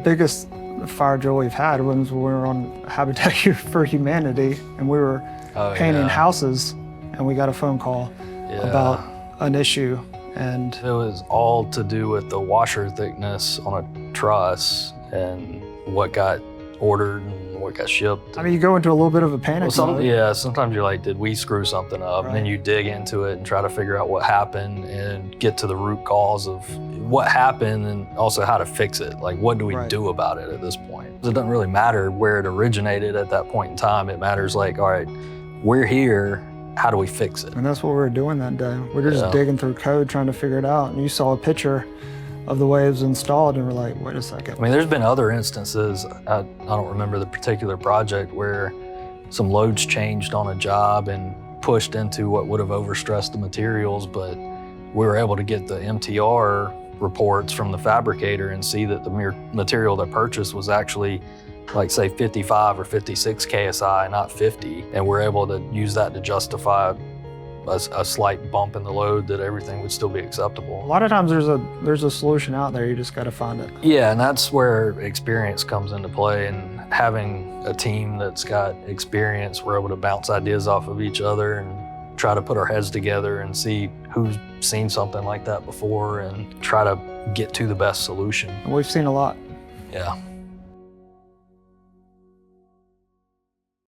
biggest fire drill we've had was when we were on Habitat for Humanity, and we were painting houses, and we got a phone call about an issue. And it was all to do with the washer thickness on a truss and what got ordered and what got shipped. I mean, you go into a little bit of a panic mode. Yeah, sometimes you're like, did we screw something up? Right. And then you dig into it and try to figure out what happened and get to the root cause of what happened and also how to fix it. Like, what do we do about it at this point? It doesn't really matter where it originated at that point in time. It matters like, all right, we're here, how do we fix it? And that's what we were doing that day. We were just digging through code, trying to figure it out. And you saw a picture of the way it was installed, and we're like, wait a second. I mean, there's been other instances, I don't remember the particular project, where some loads changed on a job and pushed into what would have overstressed the materials, but we were able to get the MTR reports from the fabricator and see that the material they purchased was actually like say 55 or 56 KSI, not 50. And we're able to use that to justify a slight bump in the load that everything would still be acceptable. A lot of times there's a solution out there, you just gotta find it. Yeah, and that's where experience comes into play, and having a team that's got experience, we're able to bounce ideas off of each other and try to put our heads together and see who's seen something like that before and try to get to the best solution. And we've seen a lot. Yeah.